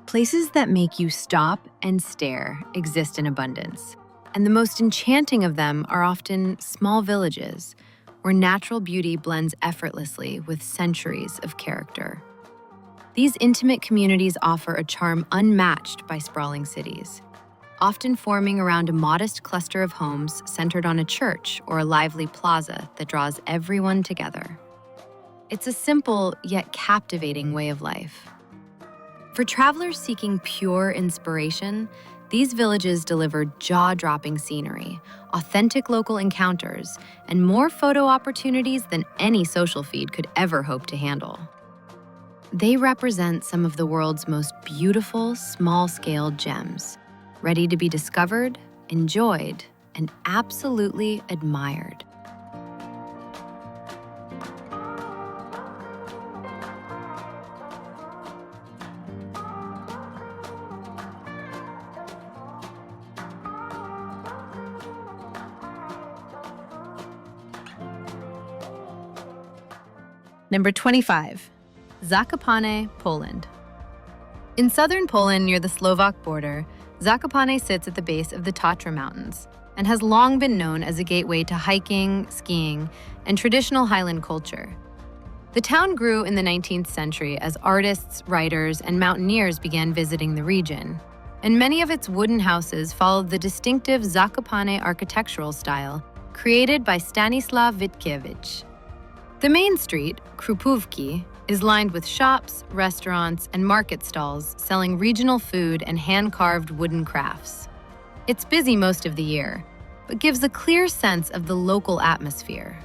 Places that make you stop and stare exist in abundance, and the most enchanting of them are often small villages where natural beauty blends effortlessly with centuries of character. These intimate communities offer a charm unmatched by sprawling cities, often forming around a modest cluster of homes centered on a church or a lively plaza that draws everyone together. It's a simple yet captivating way of life. For travelers seeking pure inspiration, these villages deliver jaw-dropping scenery, authentic local encounters, and more photo opportunities than any social feed could ever hope to handle. They represent some of the world's most beautiful, small-scale gems, ready to be discovered, enjoyed, and absolutely admired. Number 25, Zakopane, Poland. In southern Poland near the Slovak border, Zakopane sits at the base of the Tatra Mountains and has long been known as a gateway to hiking, skiing, and traditional highland culture. The town grew in the 19th century as artists, writers, and mountaineers began visiting the region, and many of its wooden houses followed the distinctive Zakopane architectural style created by Stanislaw Witkiewicz. The main street, Krupówki, is lined with shops, restaurants, and market stalls selling regional food and hand-carved wooden crafts. It's busy most of the year, but gives a clear sense of the local atmosphere.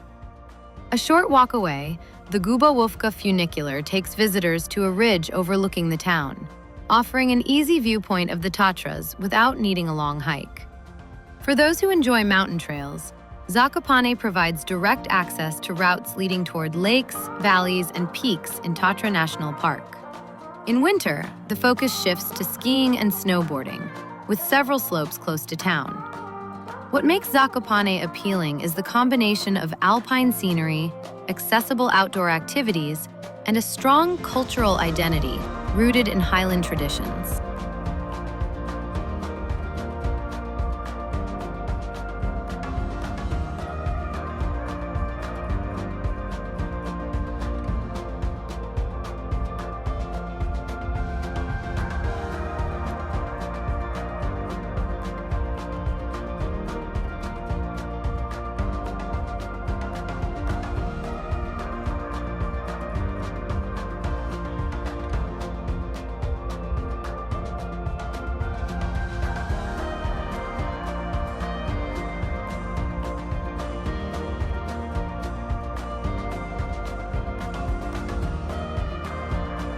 A short walk away, the Gubałówka funicular takes visitors to a ridge overlooking the town, offering an easy viewpoint of the Tatras without needing a long hike. For those who enjoy mountain trails, Zakopane provides direct access to routes leading toward lakes, valleys, and peaks in Tatra National Park. In winter, the focus shifts to skiing and snowboarding, with several slopes close to town. What makes Zakopane appealing is the combination of alpine scenery, accessible outdoor activities, and a strong cultural identity rooted in highland traditions.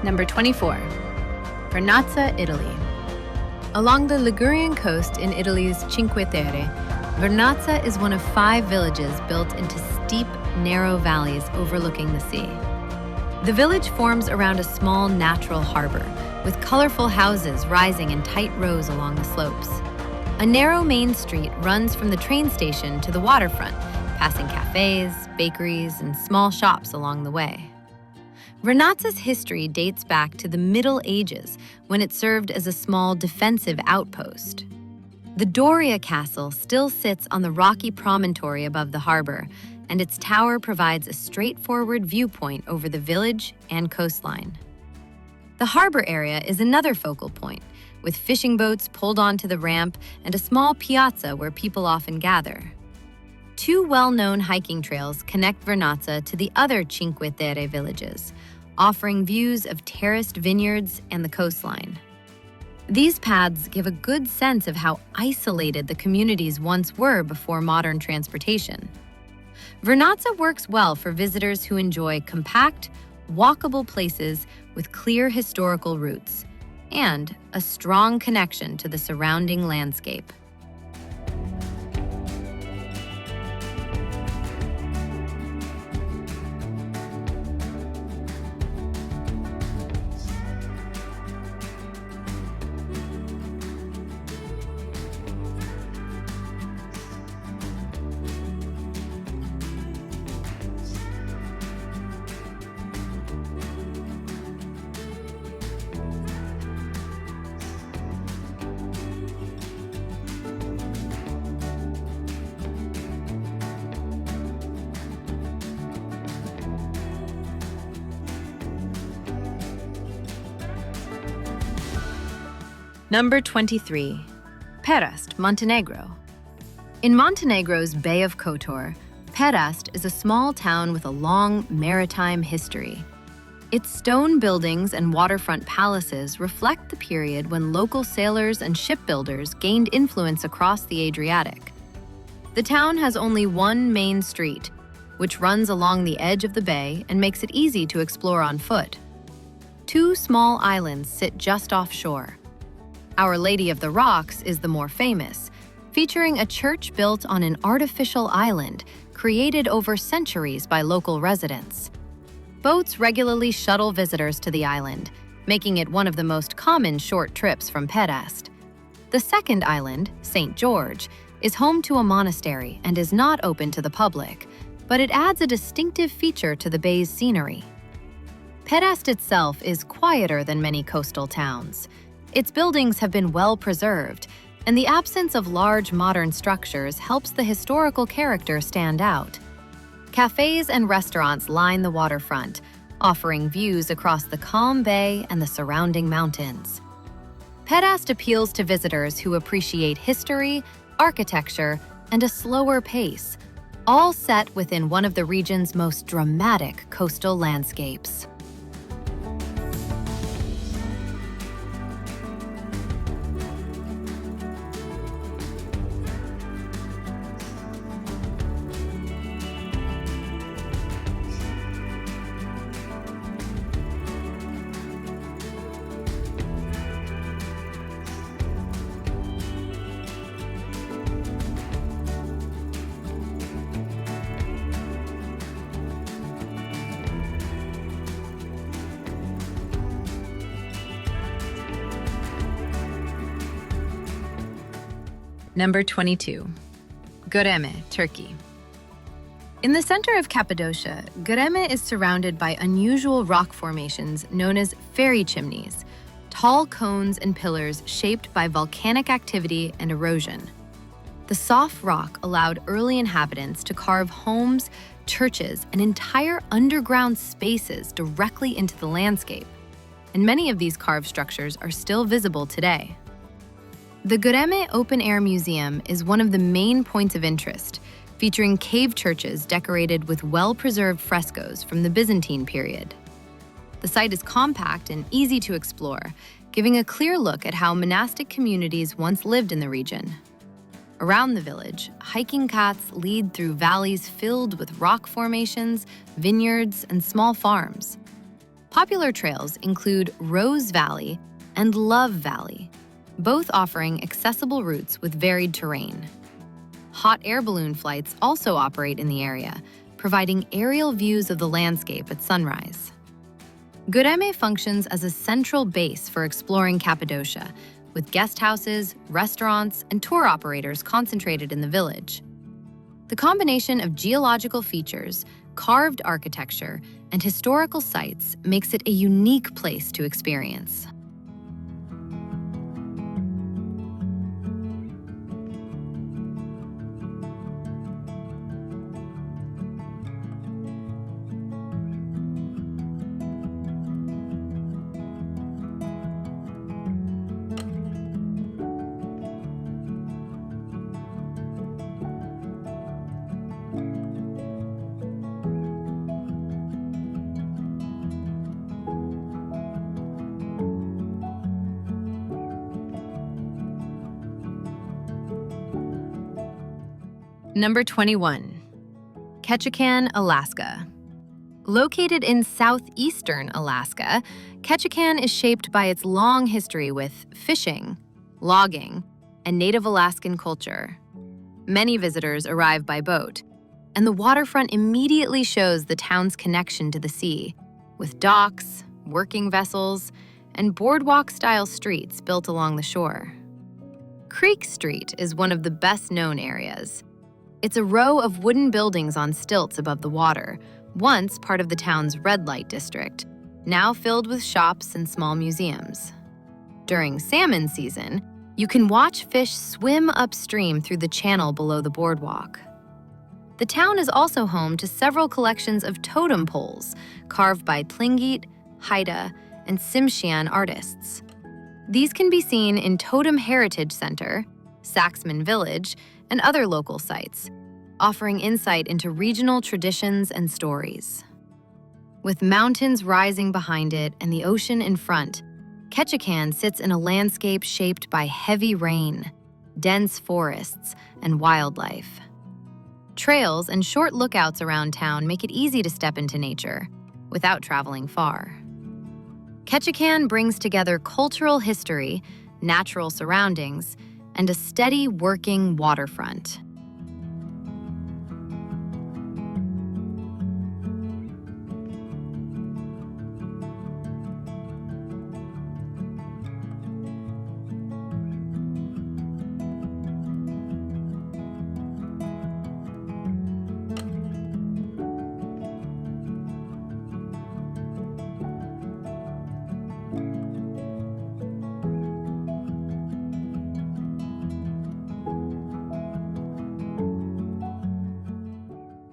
Number 24, Vernazza, Italy. Along the Ligurian coast in Italy's Cinque Terre, Vernazza is one of 5 villages built into steep, narrow valleys overlooking the sea. The village forms around a small natural harbor, with colorful houses rising in tight rows along the slopes. A narrow main street runs from the train station to the waterfront, passing cafes, bakeries, and small shops along the way. Vernazza's history dates back to the Middle Ages, when it served as a small defensive outpost. The Doria Castle still sits on the rocky promontory above the harbor, and its tower provides a straightforward viewpoint over the village and coastline. The harbor area is another focal point, with fishing boats pulled onto the ramp and a small piazza where people often gather. 2 well-known hiking trails connect Vernazza to the other Cinque Terre villages, offering views of terraced vineyards and the coastline. These paths give a good sense of how isolated the communities once were before modern transportation. Vernazza works well for visitors who enjoy compact, walkable places with clear historical roots and a strong connection to the surrounding landscape. Number 23. Perast, Montenegro. In Montenegro's Bay of Kotor, Perast is a small town with a long maritime history. Its stone buildings and waterfront palaces reflect the period when local sailors and shipbuilders gained influence across the Adriatic. The town has only one main street, which runs along the edge of the bay and makes it easy to explore on foot. Two small islands sit just offshore. Our Lady of the Rocks is the more famous, featuring a church built on an artificial island created over centuries by local residents. Boats regularly shuttle visitors to the island, making it one of the most common short trips from Perast. The second island, St. George, is home to a monastery and is not open to the public, but it adds a distinctive feature to the bay's scenery. Perast itself is quieter than many coastal towns. Its buildings have been well preserved, and the absence of large modern structures helps the historical character stand out. Cafes and restaurants line the waterfront, offering views across the calm bay and the surrounding mountains. Perast appeals to visitors who appreciate history, architecture, and a slower pace, all set within one of the region's most dramatic coastal landscapes. Number 22. Göreme, Turkey. In the center of Cappadocia, Göreme is surrounded by unusual rock formations known as fairy chimneys, tall cones and pillars shaped by volcanic activity and erosion. The soft rock allowed early inhabitants to carve homes, churches, and entire underground spaces directly into the landscape, and many of these carved structures are still visible today. The Göreme Open Air Museum is one of the main points of interest, featuring cave churches decorated with well-preserved frescoes from the Byzantine period. The site is compact and easy to explore, giving a clear look at how monastic communities once lived in the region. Around the village, hiking paths lead through valleys filled with rock formations, vineyards, and small farms. Popular trails include Rose Valley and Love Valley, both offering accessible routes with varied terrain. Hot air balloon flights also operate in the area, providing aerial views of the landscape at sunrise. Göreme functions as a central base for exploring Cappadocia, with guest houses, restaurants, and tour operators concentrated in the village. The combination of geological features, carved architecture, and historical sites makes it a unique place to experience. Number 21. Ketchikan, Alaska. Located in southeastern Alaska, Ketchikan is shaped by its long history with fishing, logging, and Native Alaskan culture. Many visitors arrive by boat, and the waterfront immediately shows the town's connection to the sea, with docks, working vessels, and boardwalk-style streets built along the shore. Creek Street is one of the best-known areas. It's a row of wooden buildings on stilts above the water, once part of the town's red light district, now filled with shops and small museums. During salmon season, you can watch fish swim upstream through the channel below the boardwalk. The town is also home to several collections of totem poles carved by Tlingit, Haida, and Tsimshian artists. These can be seen in Totem Heritage Center, Saxman Village, and other local sites, offering insight into regional traditions and stories. With mountains rising behind it and the ocean in front, Ketchikan sits in a landscape shaped by heavy rain, dense forests, and wildlife. Trails and short lookouts around town make it easy to step into nature without traveling far. Ketchikan brings together cultural history, natural surroundings, and a steady working waterfront.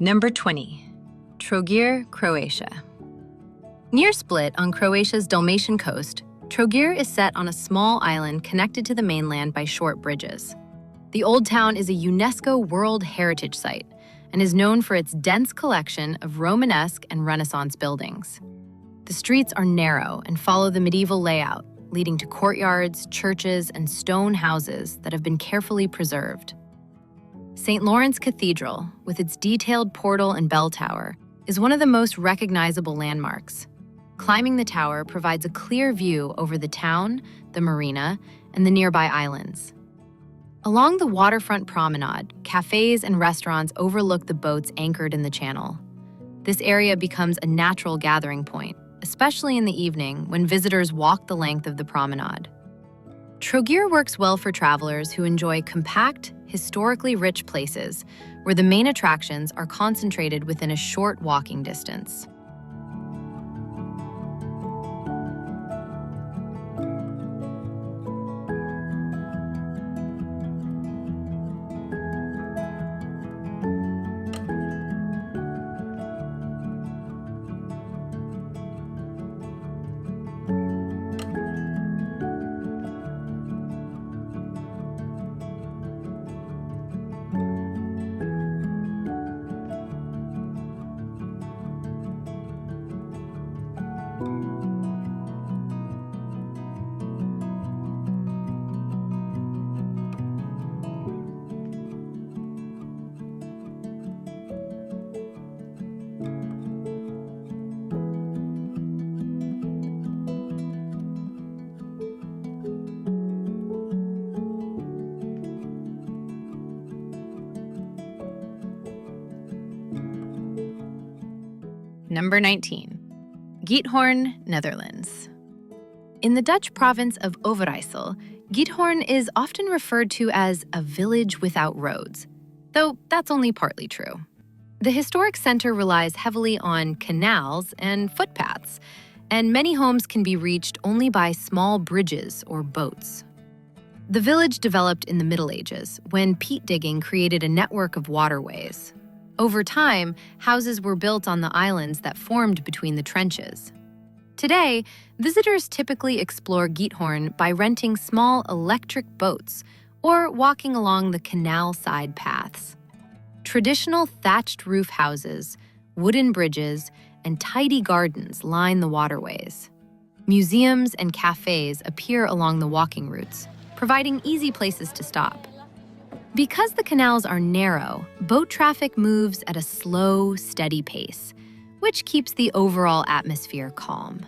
Number 20. Trogir, Croatia. Near Split on Croatia's Dalmatian coast, Trogir is set on a small island connected to the mainland by short bridges. The Old Town is a UNESCO World Heritage Site and is known for its dense collection of Romanesque and Renaissance buildings. The streets are narrow and follow the medieval layout, leading to courtyards, churches, and stone houses that have been carefully preserved. St. Lawrence Cathedral, with its detailed portal and bell tower, is one of the most recognizable landmarks. Climbing the tower provides a clear view over the town, the marina, and the nearby islands. Along the waterfront promenade, cafes and restaurants overlook the boats anchored in the channel. This area becomes a natural gathering point, especially in the evening when visitors walk the length of the promenade. Trogir works well for travelers who enjoy compact, historically rich places where the main attractions are concentrated within a short walking distance. Number 19. Giethoorn, Netherlands. In the Dutch province of Overijssel, Giethoorn is often referred to as a village without roads, though that's only partly true. The historic center relies heavily on canals and footpaths, and many homes can be reached only by small bridges or boats. The village developed in the Middle Ages, when peat digging created a network of waterways. Over time, houses were built on the islands that formed between the trenches. Today, visitors typically explore Giethoorn by renting small electric boats or walking along the canal-side paths. Traditional thatched roof houses, wooden bridges, and tidy gardens line the waterways. Museums and cafes appear along the walking routes, providing easy places to stop. Because the canals are narrow, boat traffic moves at a slow, steady pace, which keeps the overall atmosphere calm.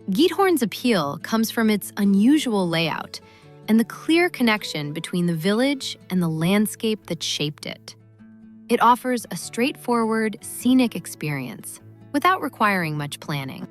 Giethoorn's appeal comes from its unusual layout and the clear connection between the village and the landscape that shaped it. It offers a straightforward, scenic experience without requiring much planning.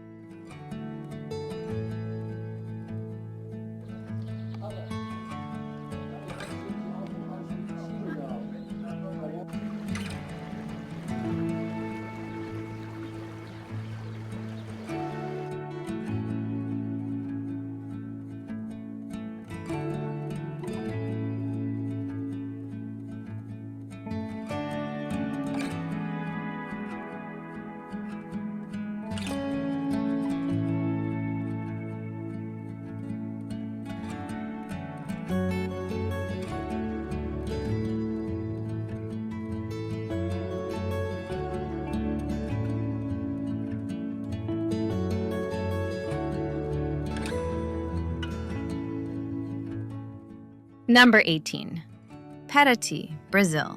Number 18. Paraty, Brazil.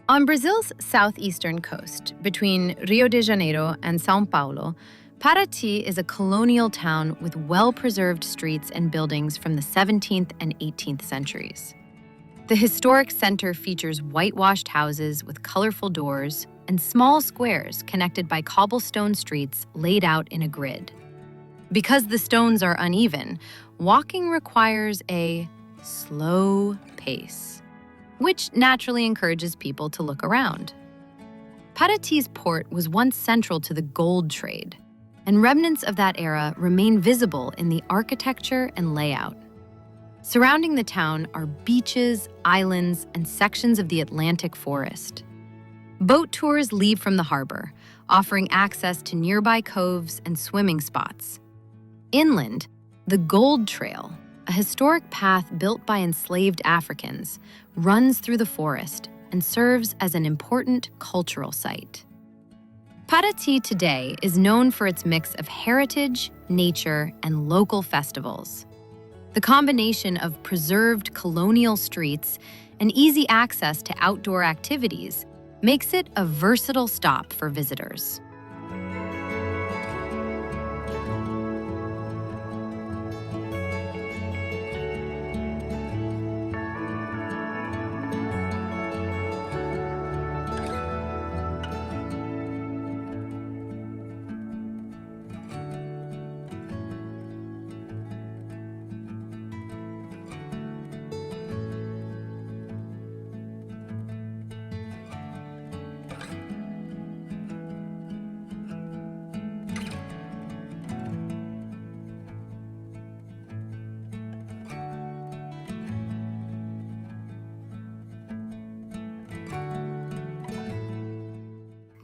On Brazil's southeastern coast, between Rio de Janeiro and São Paulo, Paraty is a colonial town with well-preserved streets and buildings from the 17th and 18th centuries. The historic center features whitewashed houses with colorful doors and small squares connected by cobblestone streets laid out in a grid. Because the stones are uneven, walking requires a slow pace, which naturally encourages people to look around. Paraty's port was once central to the gold trade, and remnants of that era remain visible in the architecture and layout. Surrounding the town are beaches, islands, and sections of the Atlantic forest. Boat tours leave from the harbor, offering access to nearby coves and swimming spots. Inland, the Gold Trail, a historic path built by enslaved Africans, runs through the forest and serves as an important cultural site. Paraty today is known for its mix of heritage, nature, and local festivals. The combination of preserved colonial streets and easy access to outdoor activities makes it a versatile stop for visitors.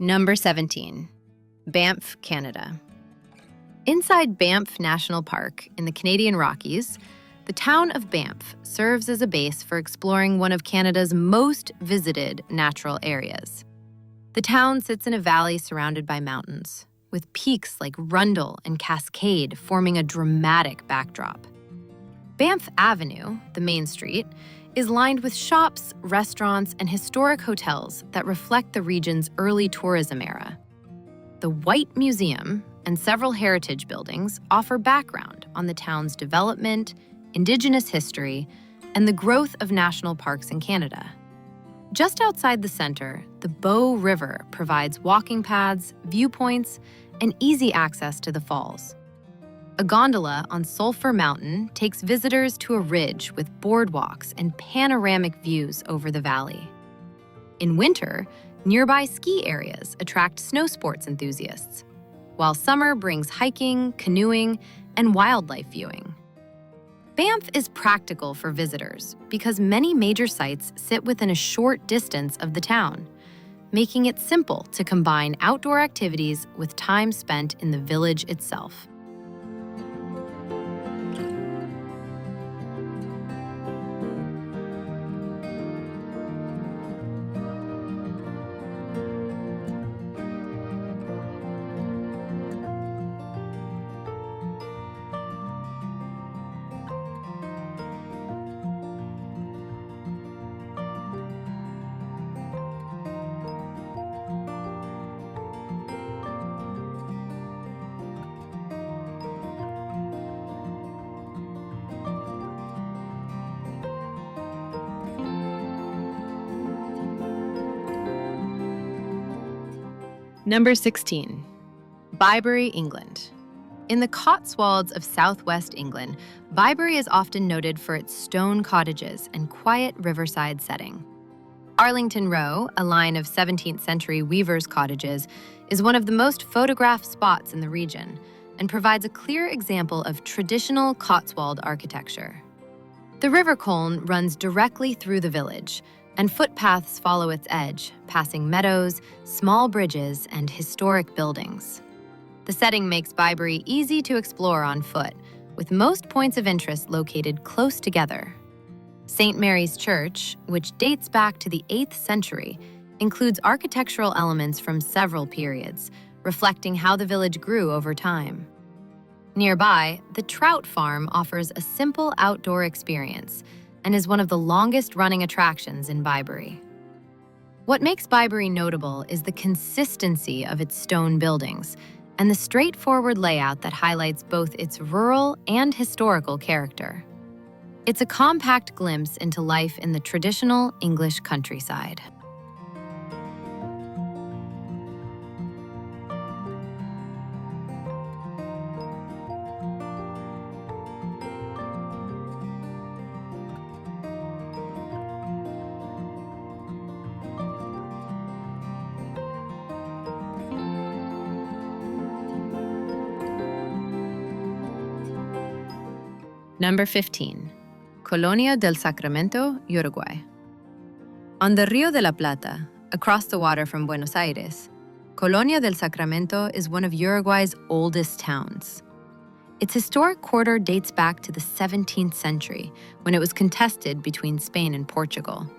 Number 17. Banff, Canada. Inside Banff National Park in the Canadian Rockies, the town of Banff serves as a base for exploring one of Canada's most visited natural areas. The town sits in a valley surrounded by mountains, with peaks like Rundle and Cascade forming a dramatic backdrop. Banff Avenue, the main street, is lined with shops, restaurants, and historic hotels that reflect the region's early tourism era. The White Museum and several heritage buildings offer background on the town's development, Indigenous history, and the growth of national parks in Canada. Just outside the center, the Bow River provides walking paths, viewpoints, and easy access to the falls. A gondola on Sulphur Mountain takes visitors to a ridge with boardwalks and panoramic views over the valley. In winter, nearby ski areas attract snow sports enthusiasts, while summer brings hiking, canoeing, and wildlife viewing. Banff is practical for visitors because many major sites sit within a short distance of the town, making it simple to combine outdoor activities with time spent in the village itself. Number 16. Bibury, England. In the Cotswolds of southwest England, Bibury is often noted for its stone cottages and quiet riverside setting. Arlington Row, a line of 17th century weavers' cottages, is one of the most photographed spots in the region and provides a clear example of traditional Cotswold architecture. The River Colne runs directly through the village, and footpaths follow its edge, passing meadows, small bridges, and historic buildings. The setting makes Bibury easy to explore on foot, with most points of interest located close together. St. Mary's Church, which dates back to the 8th century, includes architectural elements from several periods, reflecting how the village grew over time. Nearby, the trout farm offers a simple outdoor experience and is one of the longest-running attractions in Bibury. What makes Bibury notable is the consistency of its stone buildings and the straightforward layout that highlights both its rural and historical character. It's a compact glimpse into life in the traditional English countryside. Number 15. Colonia del Sacramento, Uruguay. On the Rio de la Plata, across the water from Buenos Aires, Colonia del Sacramento is one of Uruguay's oldest towns. Its historic quarter dates back to the 17th century, when it was contested between Spain and Portugal.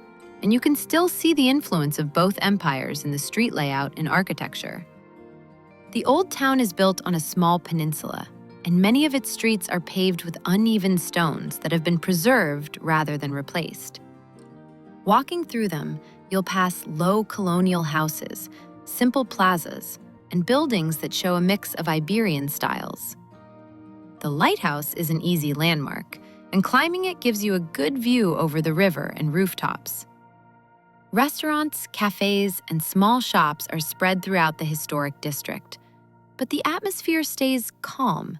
And you can still see the influence of both empires in the street layout and architecture. The old town is built on a small peninsula, and many of its streets are paved with uneven stones that have been preserved rather than replaced. Walking through them, you'll pass low colonial houses, simple plazas, and buildings that show a mix of Iberian styles. The lighthouse is an easy landmark, and climbing it gives you a good view over the river and rooftops. Restaurants, cafes, and small shops are spread throughout the historic district, but the atmosphere stays calm,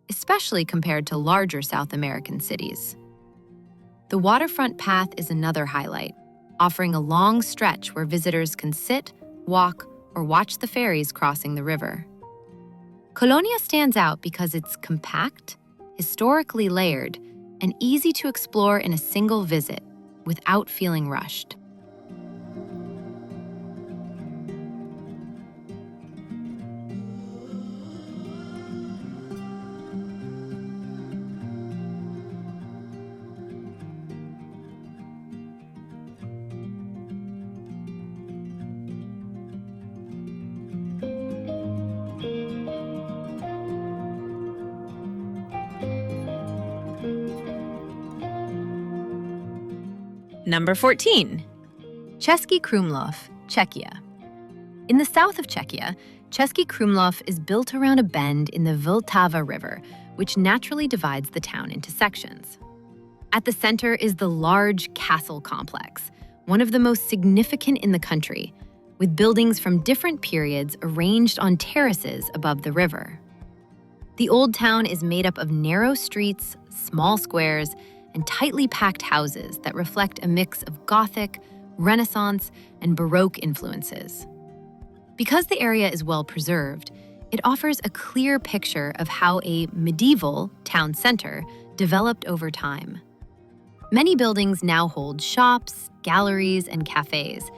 especially compared to larger South American cities. The waterfront path is another highlight, offering a long stretch where visitors can sit, walk, or watch the ferries crossing the river. Colonia stands out because it's compact, historically layered, and easy to explore in a single visit without feeling rushed. Number 14. Český Krumlov, Czechia. In the south of Czechia, Český Krumlov is built around a bend in the Vltava River, which naturally divides the town into sections. At the center is the large castle complex, one of the most significant in the country, with buildings from different periods arranged on terraces above the river. The old town is made up of narrow streets, small squares, and tightly packed houses that reflect a mix of Gothic, Renaissance, and Baroque influences. Because the area is well preserved, it offers a clear picture of how a medieval town center developed over time. Many buildings now hold shops, galleries, and cafes,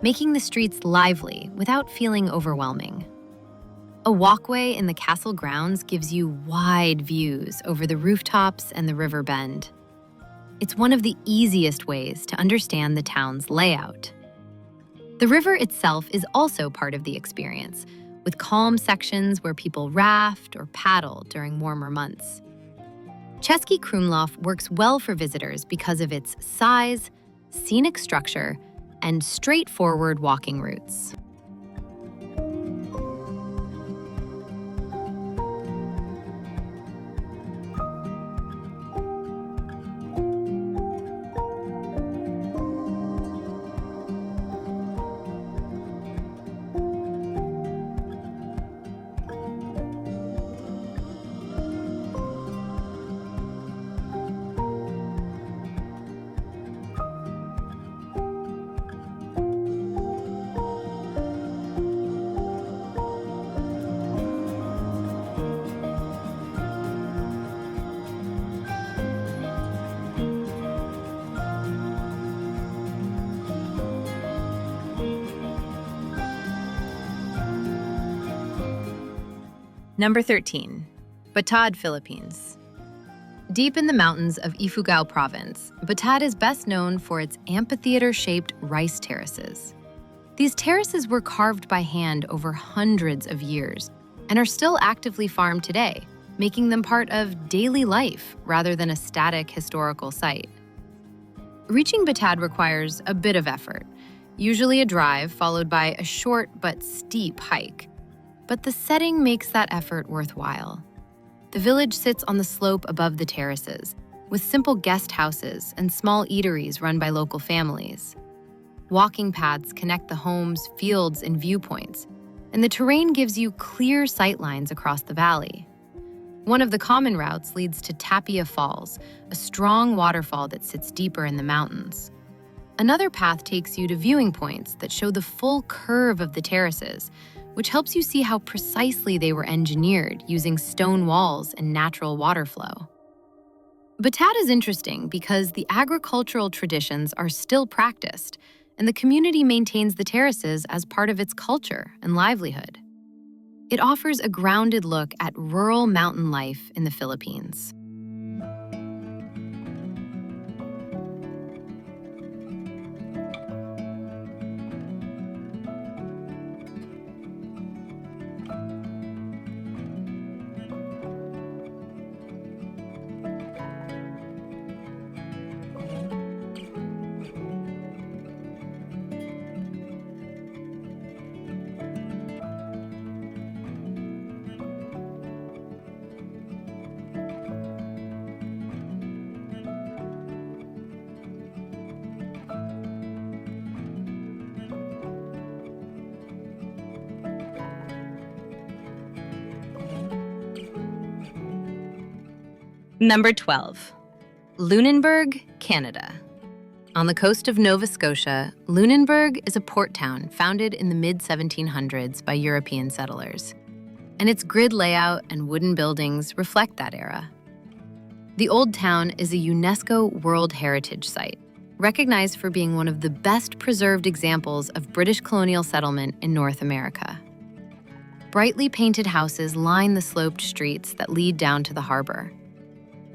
making the streets lively without feeling overwhelming. A walkway in the castle grounds gives you wide views over the rooftops and the river bend. It's one of the easiest ways to understand the town's layout. The river itself is also part of the experience, with calm sections where people raft or paddle during warmer months. Český Krumlov works well for visitors because of its size, scenic structure, and straightforward walking routes. Number 13. Batad, Philippines. Deep in the mountains of Ifugao province, Batad is best known for its amphitheater-shaped rice terraces. These terraces were carved by hand over hundreds of years and are still actively farmed today, making them part of daily life rather than a static historical site. Reaching Batad requires a bit of effort, usually a drive followed by a short but steep hike. But the setting makes that effort worthwhile. The village sits on the slope above the terraces, with simple guest houses and small eateries run by local families. Walking paths connect the homes, fields, and viewpoints, and the terrain gives you clear sightlines across the valley. One of the common routes leads to Tapia Falls, a strong waterfall that sits deeper in the mountains. Another path takes you to viewing points that show the full curve of the terraces, which helps you see how precisely they were engineered using stone walls and natural water flow. Batad is interesting because the agricultural traditions are still practiced, and the community maintains the terraces as part of its culture and livelihood. It offers a grounded look at rural mountain life in the Philippines. Number 12. Lunenburg, Canada. On the coast of Nova Scotia, Lunenburg is a port town founded in the mid-1700s by European settlers, and its grid layout and wooden buildings reflect that era. The Old Town is a UNESCO World Heritage Site, recognized for being one of the best preserved examples of British colonial settlement in North America. Brightly painted houses line the sloped streets that lead down to the harbor.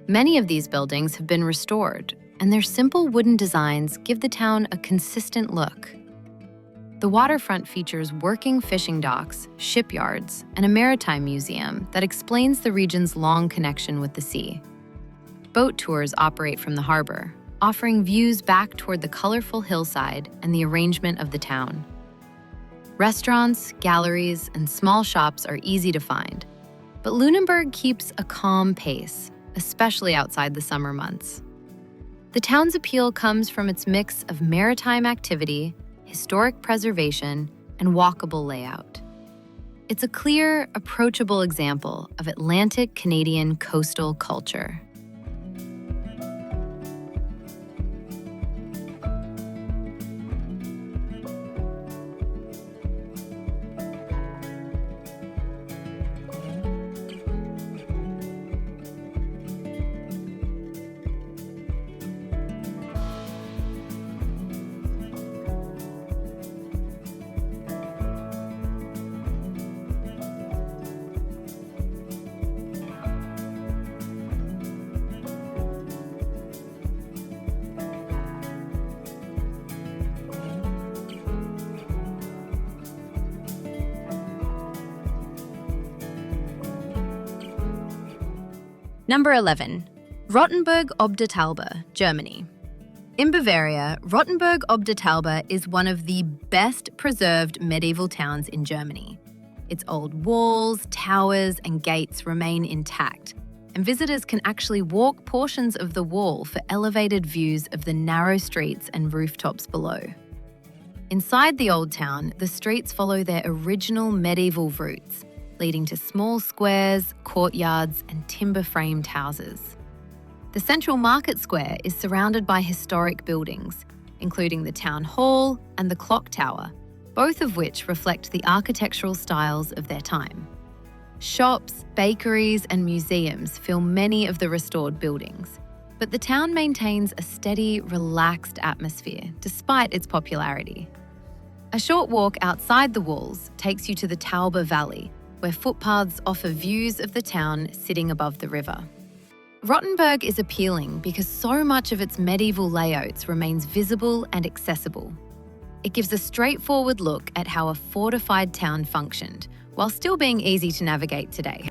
Many of these buildings have been restored, and their simple wooden designs give the town a consistent look. The waterfront features working fishing docks, shipyards, and a maritime museum that explains the region's long connection with the sea. Boat tours operate from the harbor, offering views back toward the colorful hillside and the arrangement of the town. Restaurants, galleries, and small shops are easy to find, but Lunenburg keeps a calm pace, especially outside the summer months. The town's appeal comes from its mix of maritime activity, historic preservation, and walkable layout. It's a clear, approachable example of Atlantic Canadian coastal culture. Number 11. Rothenburg ob der Tauber, Germany. In Bavaria, Rothenburg ob der Tauber is one of the best preserved medieval towns in Germany. Its old walls, towers, and gates remain intact, and visitors can actually walk portions of the wall for elevated views of the narrow streets and rooftops below. Inside the old town, the streets follow their original medieval routes, leading to small squares, courtyards, and timber-framed houses. The central market square is surrounded by historic buildings, including the town hall and the clock tower, both of which reflect the architectural styles of their time. Shops, bakeries, and museums fill many of the restored buildings, but the town maintains a steady, relaxed atmosphere despite its popularity. A short walk outside the walls takes you to the Tauber Valley, where footpaths offer views of the town sitting above the river. Rothenburg is appealing because so much of its medieval layouts remains visible and accessible. It gives a straightforward look at how a fortified town functioned, while still being easy to navigate today.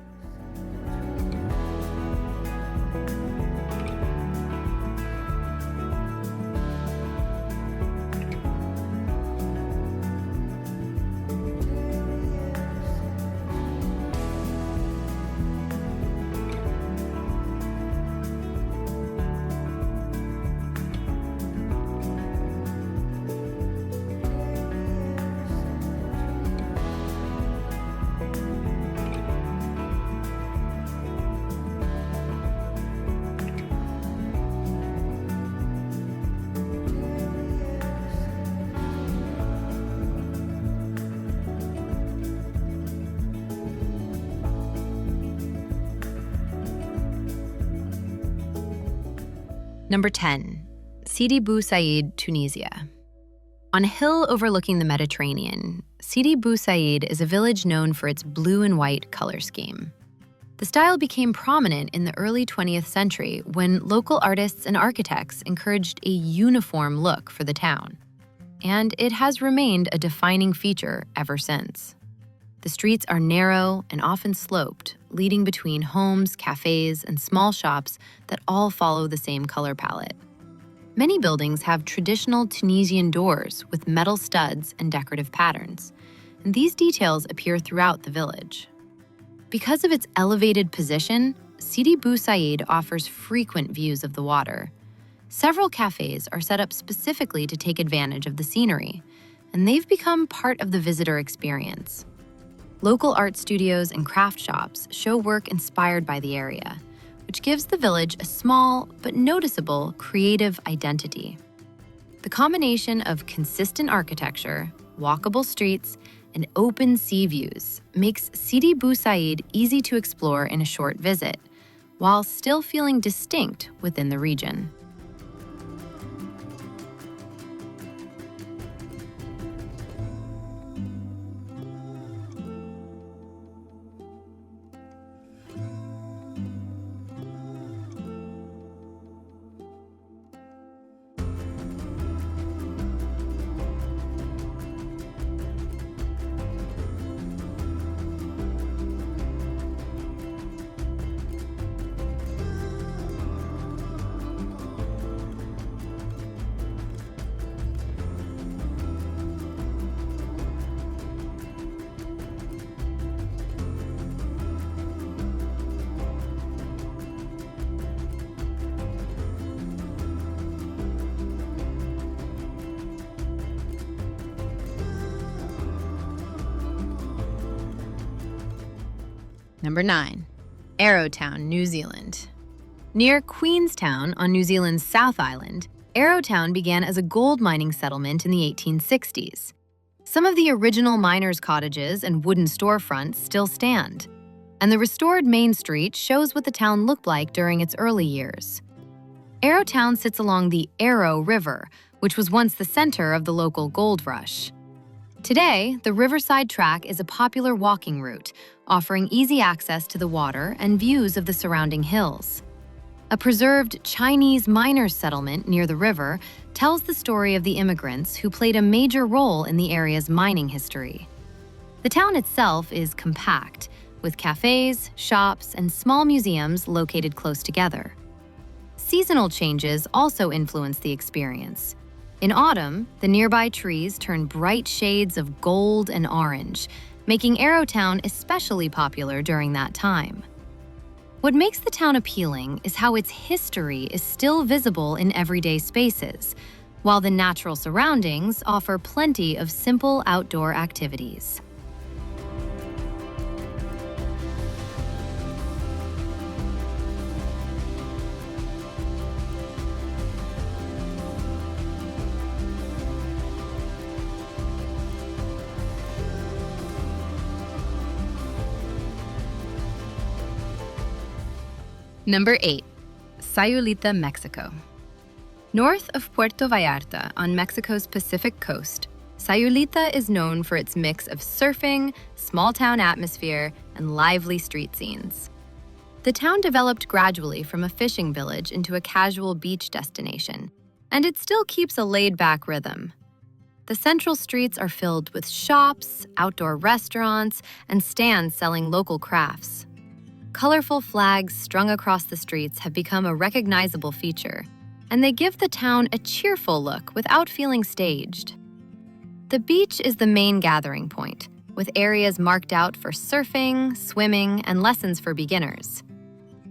Number 10. Sidi Bou Said, Tunisia. On a hill overlooking the Mediterranean, Sidi Bou Said is a village known for its blue and white color scheme. The style became prominent in the early 20th century when local artists and architects encouraged a uniform look for the town. And it has remained a defining feature ever since. The streets are narrow and often sloped, leading between homes, cafes, and small shops that all follow the same color palette. Many buildings have traditional Tunisian doors with metal studs and decorative patterns, and these details appear throughout the village. Because of its elevated position, Sidi Bou Said offers frequent views of the water. Several cafes are set up specifically to take advantage of the scenery, and they've become part of the visitor experience. Local art studios and craft shops show work inspired by the area, which gives the village a small but noticeable creative identity. The combination of consistent architecture, walkable streets, and open sea views makes Sidi Bou Said easy to explore in a short visit, while still feeling distinct within the region. Number 9. Arrowtown, New Zealand. Near Queenstown on New Zealand's South Island, Arrowtown began as a gold mining settlement in the 1860s. Some of the original miners' cottages and wooden storefronts still stand, and the restored Main Street shows what the town looked like during its early years. Arrowtown sits along the Arrow River, which was once the center of the local gold rush. Today, the Riverside Track is a popular walking route, offering easy access to the water and views of the surrounding hills. A preserved Chinese miners' settlement near the river tells the story of the immigrants who played a major role in the area's mining history. The town itself is compact, with cafes, shops, and small museums located close together. Seasonal changes also influence the experience. In autumn, the nearby trees turn bright shades of gold and orange, making Arrowtown especially popular during that time. What makes the town appealing is how its history is still visible in everyday spaces, while the natural surroundings offer plenty of simple outdoor activities. Number 8. Sayulita, Mexico. North of Puerto Vallarta on Mexico's Pacific coast, Sayulita is known for its mix of surfing, small-town atmosphere, and lively street scenes. The town developed gradually from a fishing village into a casual beach destination, and it still keeps a laid-back rhythm. The central streets are filled with shops, outdoor restaurants, and stands selling local crafts. Colorful flags strung across the streets have become a recognizable feature, and they give the town a cheerful look without feeling staged. The beach is the main gathering point, with areas marked out for surfing, swimming, and lessons for beginners.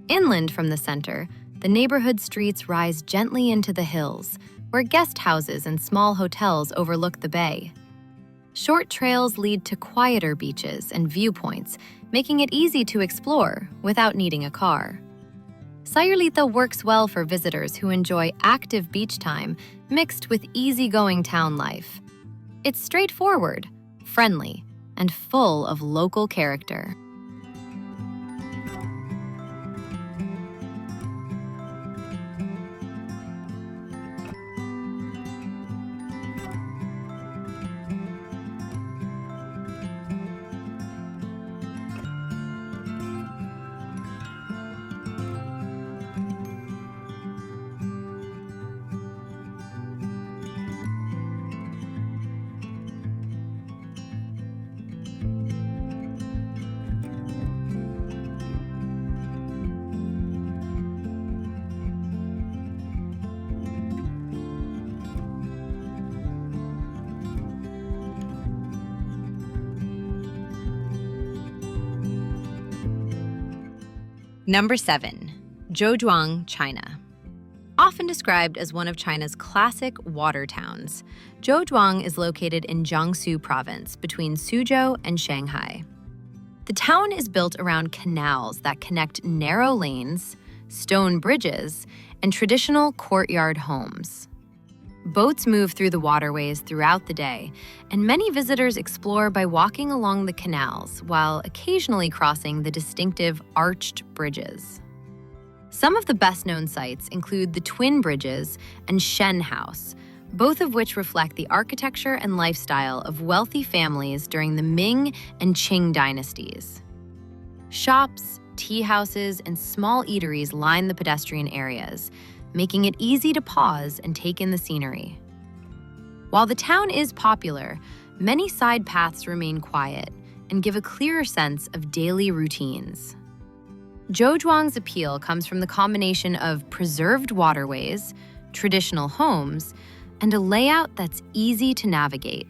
Inland from the center, the neighborhood streets rise gently into the hills, where guest houses and small hotels overlook the bay. Short trails lead to quieter beaches and viewpoints, making it easy to explore without needing a car. Sayulita works well for visitors who enjoy active beach time mixed with easygoing town life. It's straightforward, friendly, and full of local character. Number 7. Zhouzhuang, China. Often described as one of China's classic water towns, Zhouzhuang is located in Jiangsu province between Suzhou and Shanghai. The town is built around canals that connect narrow lanes, stone bridges, and traditional courtyard homes. Boats move through the waterways throughout the day, and many visitors explore by walking along the canals while occasionally crossing the distinctive arched bridges. Some of the best-known sites include the Twin Bridges and Shen House, both of which reflect the architecture and lifestyle of wealthy families during the Ming and Qing dynasties. Shops, tea houses, and small eateries line the pedestrian areas, making it easy to pause and take in the scenery. While the town is popular, many side paths remain quiet and give a clearer sense of daily routines. Zhouzhuang's appeal comes from the combination of preserved waterways, traditional homes, and a layout that's easy to navigate.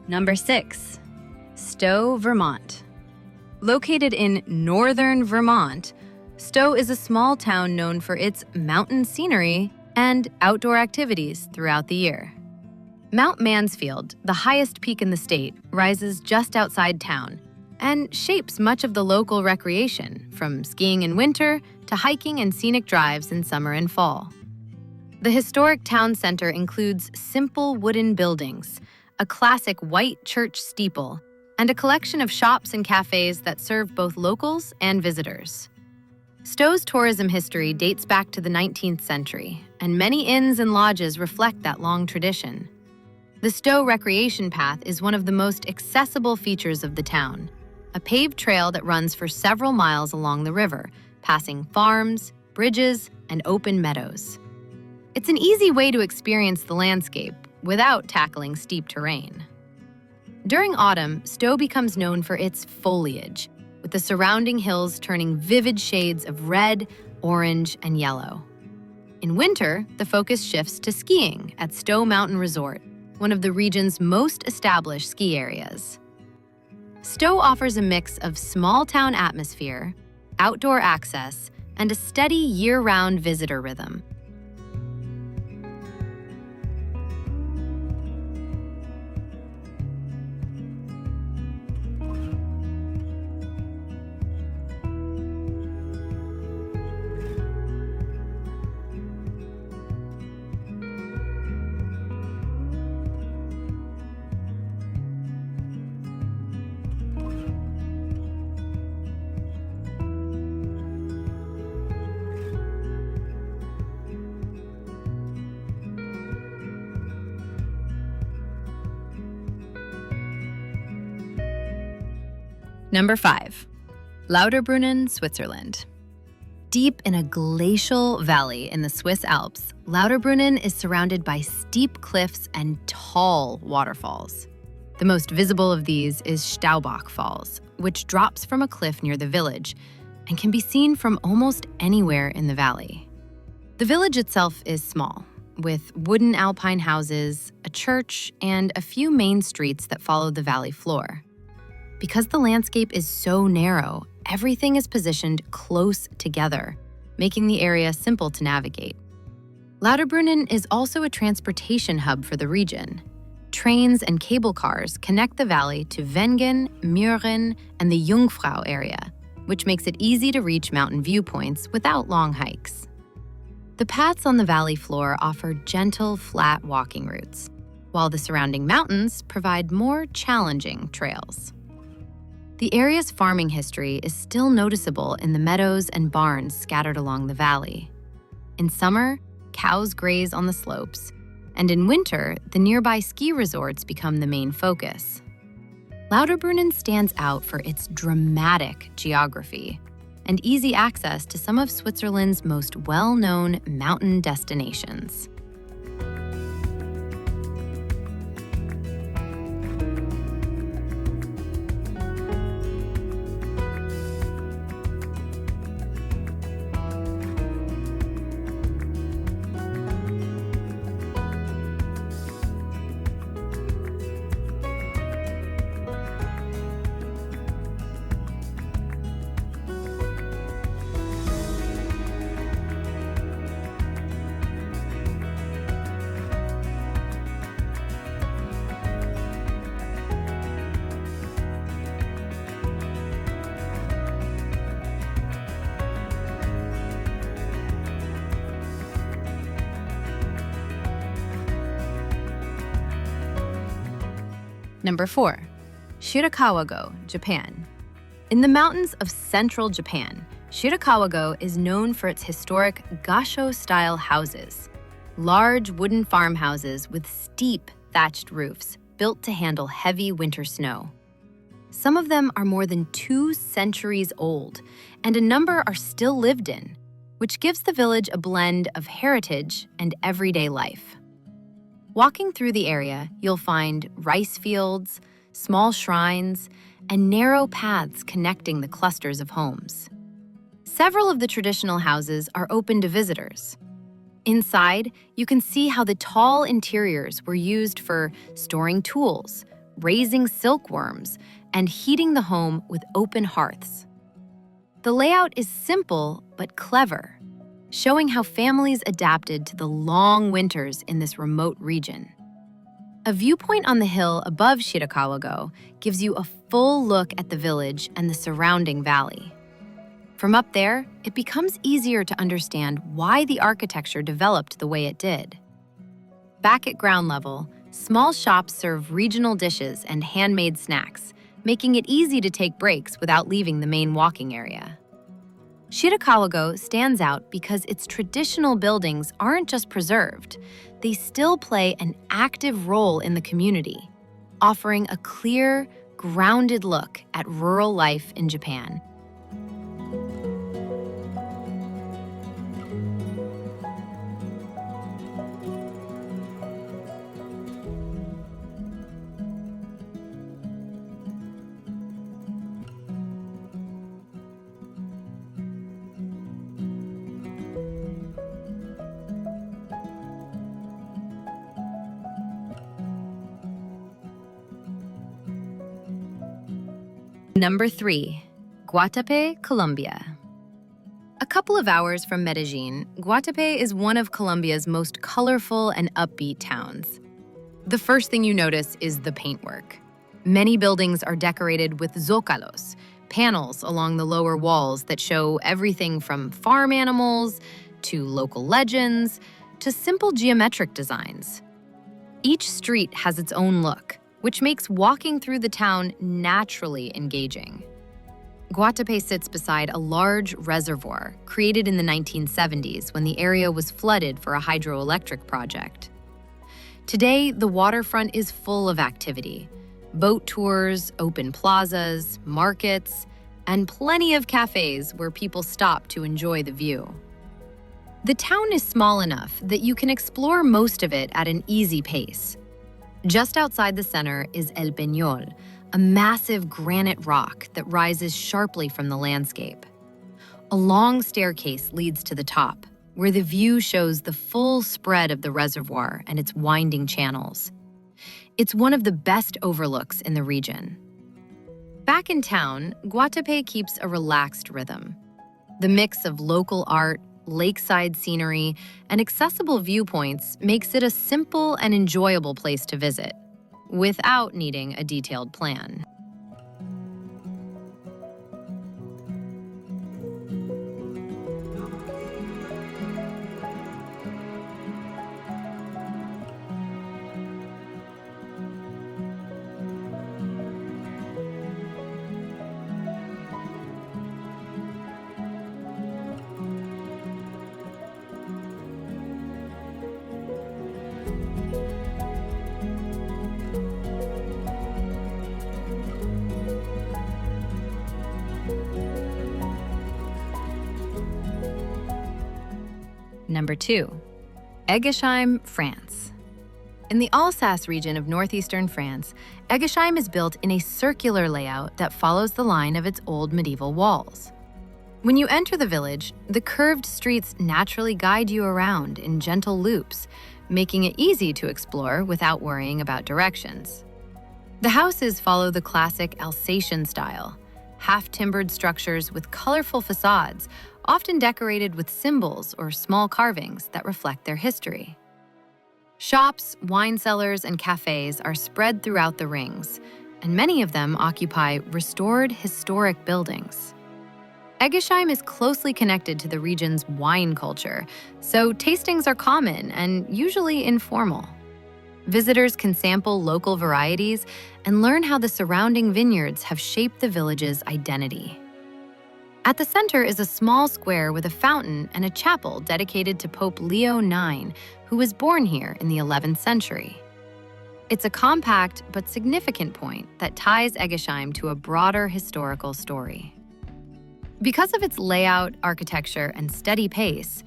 Number 6. Stowe, Vermont. Located in northern Vermont, Stowe is a small town known for its mountain scenery and outdoor activities throughout the year. Mount Mansfield, the highest peak in the state, rises just outside town and shapes much of the local recreation, from skiing in winter to hiking and scenic drives in summer and fall. The historic town center includes simple wooden buildings, a classic white church steeple, and a collection of shops and cafes that serve both locals and visitors. Stowe's tourism history dates back to the 19th century, and many inns and lodges reflect that long tradition. The Stowe Recreation Path is one of the most accessible features of the town, a paved trail that runs for several miles along the river, passing farms, bridges, and open meadows. It's an easy way to experience the landscape without tackling steep terrain. During autumn, Stowe becomes known for its foliage, with the surrounding hills turning vivid shades of red, orange, and yellow. In winter, the focus shifts to skiing at Stowe Mountain Resort, one of the region's most established ski areas. Stowe offers a mix of small-town atmosphere, outdoor access, and a steady year-round visitor rhythm. Number 5. Lauterbrunnen, Switzerland. Deep in a glacial valley in the Swiss Alps, Lauterbrunnen is surrounded by steep cliffs and tall waterfalls. The most visible of these is Staubach Falls, which drops from a cliff near the village and can be seen from almost anywhere in the valley. The village itself is small, with wooden alpine houses, a church, and a few main streets that follow the valley floor. Because the landscape is so narrow, everything is positioned close together, making the area simple to navigate. Lauterbrunnen is also a transportation hub for the region. Trains and cable cars connect the valley to Wengen, Mürren, and the Jungfrau area, which makes it easy to reach mountain viewpoints without long hikes. The paths on the valley floor offer gentle, flat walking routes, while the surrounding mountains provide more challenging trails. The area's farming history is still noticeable in the meadows and barns scattered along the valley. In summer, cows graze on the slopes, and in winter, the nearby ski resorts become the main focus. Lauterbrunnen stands out for its dramatic geography and easy access to some of Switzerland's most well-known mountain destinations. Number 4. Shirakawa-go, Japan. In the mountains of central Japan, Shirakawa-go is known for its historic gasho-style houses, large wooden farmhouses with steep thatched roofs built to handle heavy winter snow. Some of them are more than 2 centuries old, and a number are still lived in, which gives the village a blend of heritage and everyday life. Walking through the area, you'll find rice fields, small shrines, and narrow paths connecting the clusters of homes. Several of the traditional houses are open to visitors. Inside, you can see how the tall interiors were used for storing tools, raising silkworms, and heating the home with open hearths. The layout is simple but clever, showing how families adapted to the long winters in this remote region. A viewpoint on the hill above Shirakawa-go gives you a full look at the village and the surrounding valley. From up there, it becomes easier to understand why the architecture developed the way it did. Back at ground level, small shops serve regional dishes and handmade snacks, making it easy to take breaks without leaving the main walking area. Shirakawa-go stands out because its traditional buildings aren't just preserved, they still play an active role in the community, offering a clear, grounded look at rural life in Japan. Number 3. Guatapé, Colombia. A couple of hours from Medellin, Guatapé is one of Colombia's most colorful and upbeat towns. The first thing you notice is the paintwork. Many buildings are decorated with zócalos, panels along the lower walls that show everything from farm animals to local legends to simple geometric designs. Each street has its own look, which makes walking through the town naturally engaging. Guatapé sits beside a large reservoir created in the 1970s when the area was flooded for a hydroelectric project. Today, the waterfront is full of activity: boat tours, open plazas, markets, and plenty of cafes where people stop to enjoy the view. The town is small enough that you can explore most of it at an easy pace. Just outside the center is El Peñol, a massive granite rock that rises sharply from the landscape. A long staircase leads to the top, where the view shows the full spread of the reservoir and its winding channels. It's one of the best overlooks in the region. Back in town, Guatapé keeps a relaxed rhythm. The mix of local art, lakeside scenery, and accessible viewpoints makes it a simple and enjoyable place to visit, without needing a detailed plan. Number 2. Eguisheim, France. In the Alsace region of northeastern France, Eguisheim is built in a circular layout that follows the line of its old medieval walls. When you enter the village, the curved streets naturally guide you around in gentle loops, making it easy to explore without worrying about directions. The houses follow the classic Alsatian style, half-timbered structures with colorful facades, often decorated with symbols or small carvings that reflect their history. Shops, wine cellars, and cafes are spread throughout the rings, and many of them occupy restored historic buildings. Eguisheim is closely connected to the region's wine culture, so tastings are common and usually informal. Visitors can sample local varieties and learn how the surrounding vineyards have shaped the village's identity. At the center is a small square with a fountain and a chapel dedicated to Pope Leo IX, who was born here in the 11th century. It's a compact but significant point that ties Eguisheim to a broader historical story. Because of its layout, architecture, and steady pace,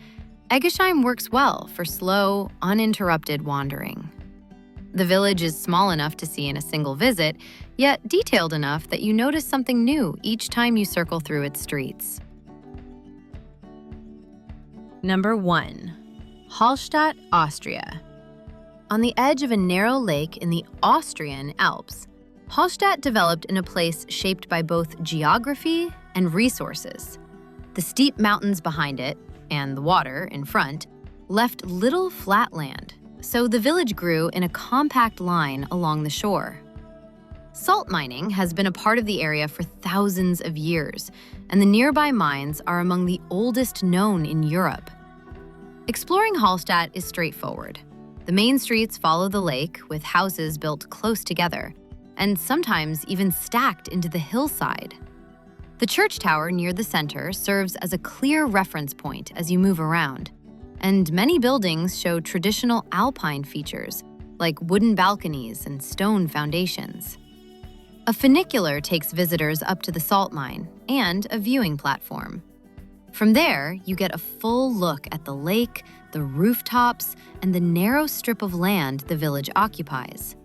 Eguisheim works well for slow, uninterrupted wandering. The village is small enough to see in a single visit, yet detailed enough that you notice something new each time you circle through its streets. Number 1. Hallstatt, Austria. On the edge of a narrow lake in the Austrian Alps, Hallstatt developed in a place shaped by both geography and resources. The steep mountains behind it, and the water in front, left little flat land, so the village grew in a compact line along the shore. Salt mining has been a part of the area for thousands of years, and the nearby mines are among the oldest known in Europe. Exploring Hallstatt is straightforward. The main streets follow the lake, with houses built close together, and sometimes even stacked into the hillside. The church tower near the center serves as a clear reference point as you move around, and many buildings show traditional alpine features, like wooden balconies and stone foundations. A funicular takes visitors up to the salt mine and a viewing platform. From there, you get a full look at the lake, the rooftops, and the narrow strip of land the village occupies.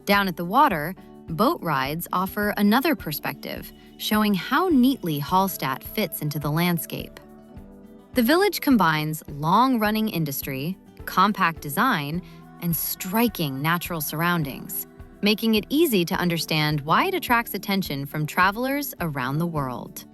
Down at the water, boat rides offer another perspective, showing how neatly Hallstatt fits into the landscape. The village combines long-running industry, compact design, and striking natural surroundings, making it easy to understand why it attracts attention from travelers around the world.